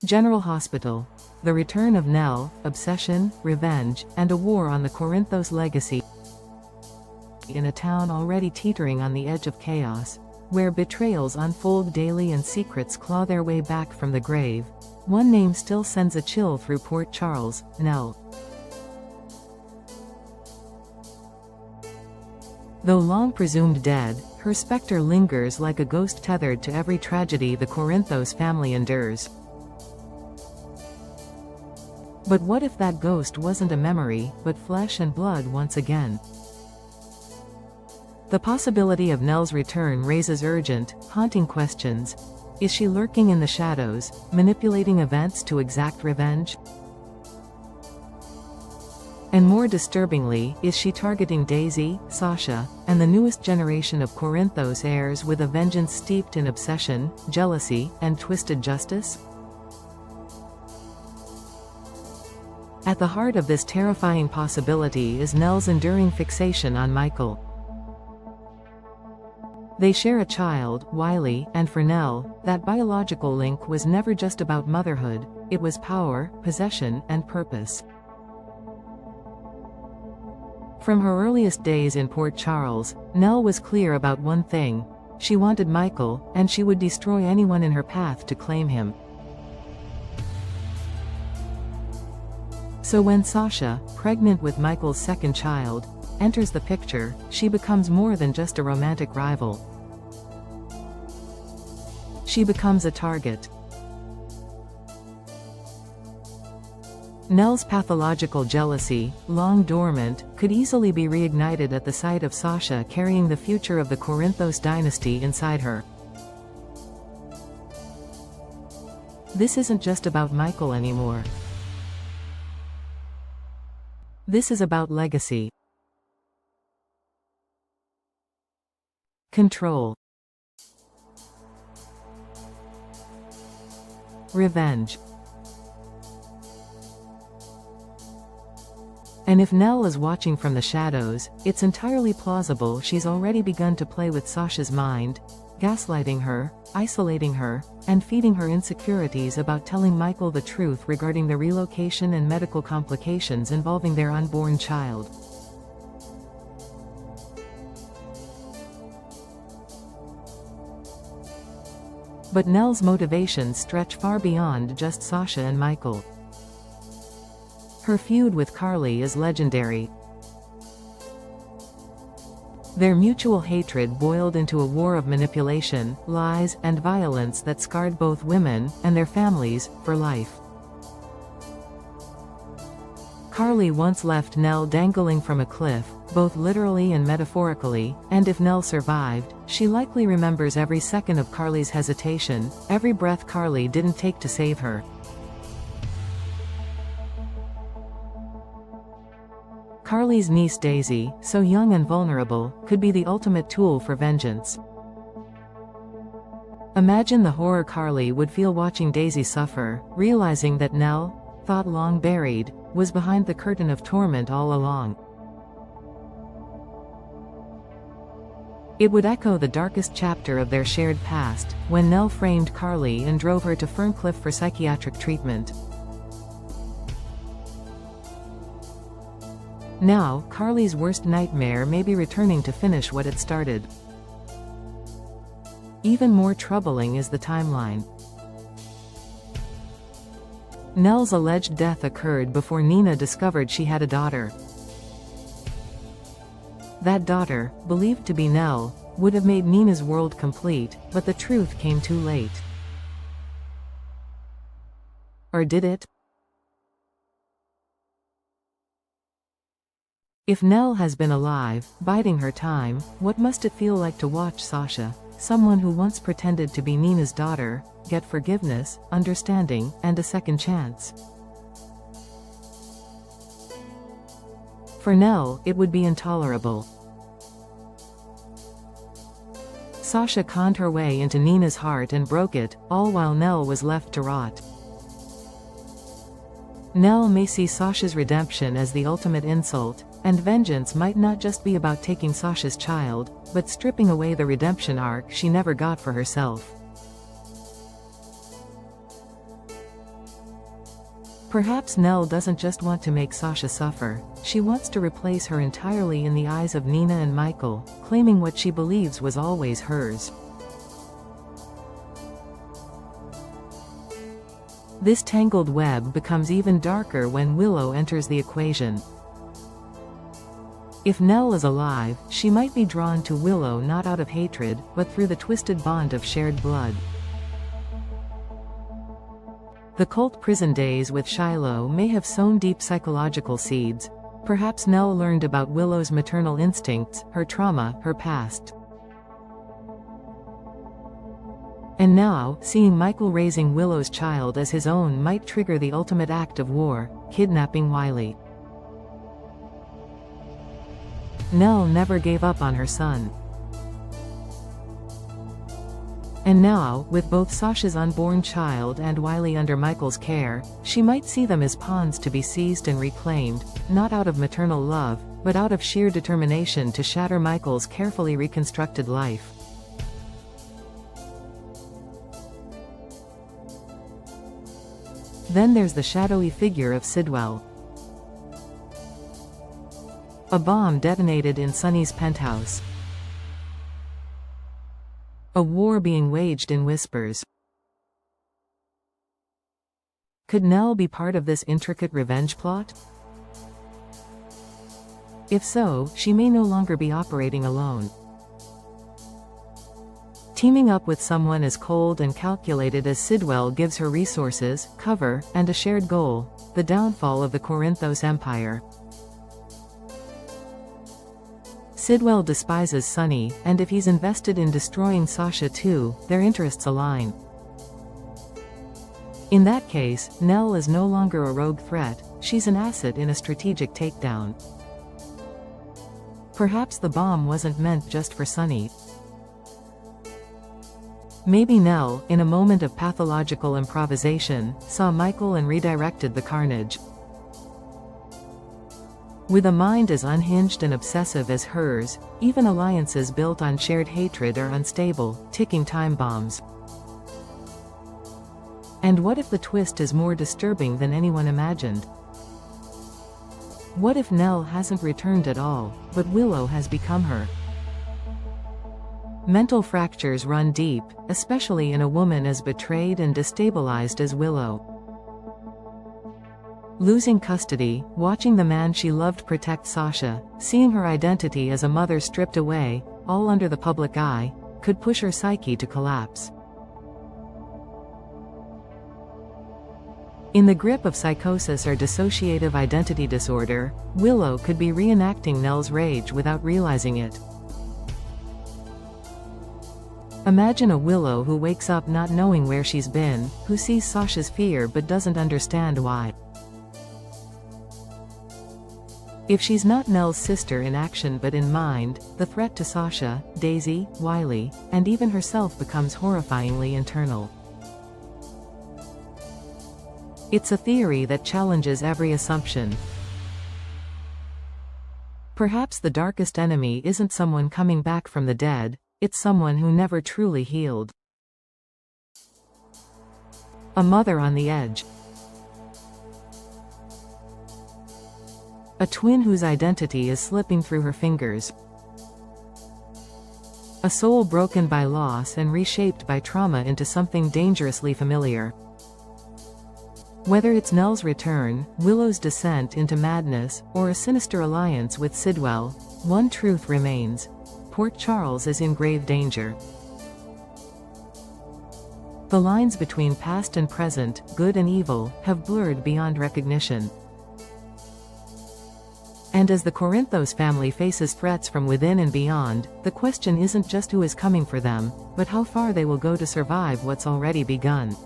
General Hospital. The return of Nelle, obsession, revenge, and a war on the Corinthos legacy. In a town already teetering on the edge of chaos, where betrayals unfold daily and secrets claw their way back from the grave, one name still sends a chill through Port Charles: Nelle. Though long presumed dead, her specter lingers like a ghost tethered to every tragedy the Corinthos family endures. But what if that ghost wasn't a memory, but flesh and blood once again? The possibility of Nelle's return raises urgent, haunting questions. Is she lurking in the shadows, manipulating events to exact revenge? And more disturbingly, is she targeting Daisy, Sasha, and the newest generation of Corinthos heirs with a vengeance steeped in obsession, jealousy, and twisted justice? At the heart of this terrifying possibility is Nelle's enduring fixation on Michael. They share a child, Wiley, and for Nelle, that biological link was never just about motherhood, it was power, possession, and purpose. From her earliest days in Port Charles, Nelle was clear about one thing: she wanted Michael, and she would destroy anyone in her path to claim him. So when Sasha, pregnant with Michael's second child, enters the picture, she becomes more than just a romantic rival. She becomes a target. Nelle's pathological jealousy, long dormant, could easily be reignited at the sight of Sasha carrying the future of the Corinthos dynasty inside her. This isn't just about Michael anymore. This is about legacy. Control. Revenge. And if Nelle is watching from the shadows, it's entirely plausible she's already begun to play with Sasha's mind, gaslighting her, isolating her, and feeding her insecurities about telling Michael the truth regarding the relocation and medical complications involving their unborn child. But Nelle's motivations stretch far beyond just Sasha and Michael. Her feud with Carly is legendary. Their mutual hatred boiled into a war of manipulation, lies, and violence that scarred both women, and their families, for life. Carly once left Nelle dangling from a cliff, both literally and metaphorically, and if Nelle survived, she likely remembers every second of Carly's hesitation, every breath Carly didn't take to save her. Carly's niece Daisy, so young and vulnerable, could be the ultimate tool for vengeance. Imagine the horror Carly would feel watching Daisy suffer, realizing that Nelle, thought long buried, was behind the curtain of torment all along. It would echo the darkest chapter of their shared past, when Nelle framed Carly and drove her to Ferncliff for psychiatric treatment. Now, Carly's worst nightmare may be returning to finish what it started. Even more troubling is the timeline. Nelle's alleged death occurred before Nina discovered she had a daughter. That daughter, believed to be Nelle, would have made Nina's world complete, but the truth came too late. Or did it? If Nelle has been alive, biding her time, what must it feel like to watch Sasha, someone who once pretended to be Nina's daughter, get forgiveness, understanding, and a second chance? For Nelle, it would be intolerable. Sasha conned her way into Nina's heart and broke it, all while Nelle was left to rot. Nelle may see Sasha's redemption as the ultimate insult, and vengeance might not just be about taking Sasha's child, but stripping away the redemption arc she never got for herself. Perhaps Nelle doesn't just want to make Sasha suffer, she wants to replace her entirely in the eyes of Nina and Michael, claiming what she believes was always hers. This tangled web becomes even darker when Willow enters the equation. If Nelle is alive, she might be drawn to Willow not out of hatred, but through the twisted bond of shared blood. The cult prison days with Shiloh may have sown deep psychological seeds. Perhaps Nelle learned about Willow's maternal instincts, her trauma, her past. And now, seeing Michael raising Willow's child as his own might trigger the ultimate act of war, kidnapping Wiley. Nelle never gave up on her son. And now, with both Sasha's unborn child and Wiley under Michael's care, she might see them as pawns to be seized and reclaimed, not out of maternal love, but out of sheer determination to shatter Michael's carefully reconstructed life. Then there's the shadowy figure of Sidwell. A bomb detonated in Sonny's penthouse. A war being waged in whispers. Could Nelle be part of this intricate revenge plot? If so, she may no longer be operating alone. Teaming up with someone as cold and calculated as Sidwell gives her resources, cover, and a shared goal: the downfall of the Corinthos Empire. Sidwell despises Sonny, and if he's invested in destroying Sasha too, their interests align. In that case, Nelle is no longer a rogue threat, she's an asset in a strategic takedown. Perhaps the bomb wasn't meant just for Sonny. Maybe Nelle, in a moment of pathological improvisation, saw Michael and redirected the carnage. With a mind as unhinged and obsessive as hers, even alliances built on shared hatred are unstable, ticking time bombs. And what if the twist is more disturbing than anyone imagined? What if Nelle hasn't returned at all, but Willow has become her? Mental fractures run deep, especially in a woman as betrayed and destabilized as Willow. Losing custody, watching the man she loved protect Sasha, seeing her identity as a mother stripped away, all under the public eye, could push her psyche to collapse. In the grip of psychosis or dissociative identity disorder, Willow could be reenacting Nelle's rage without realizing it. Imagine a Willow who wakes up not knowing where she's been, who sees Sasha's fear but doesn't understand why. If she's not Nelle's sister in action but in mind, the threat to Sasha, Daisy, Wiley, and even herself becomes horrifyingly internal. It's a theory that challenges every assumption. Perhaps the darkest enemy isn't someone coming back from the dead, it's someone who never truly healed. A mother on the edge. A twin whose identity is slipping through her fingers. A soul broken by loss and reshaped by trauma into something dangerously familiar. Whether it's Nelle's return, Willow's descent into madness, or a sinister alliance with Sidwell, one truth remains: Port Charles is in grave danger. The lines between past and present, good and evil, have blurred beyond recognition. And as the Corinthos family faces threats from within and beyond, the question isn't just who is coming for them, but how far they will go to survive what's already begun.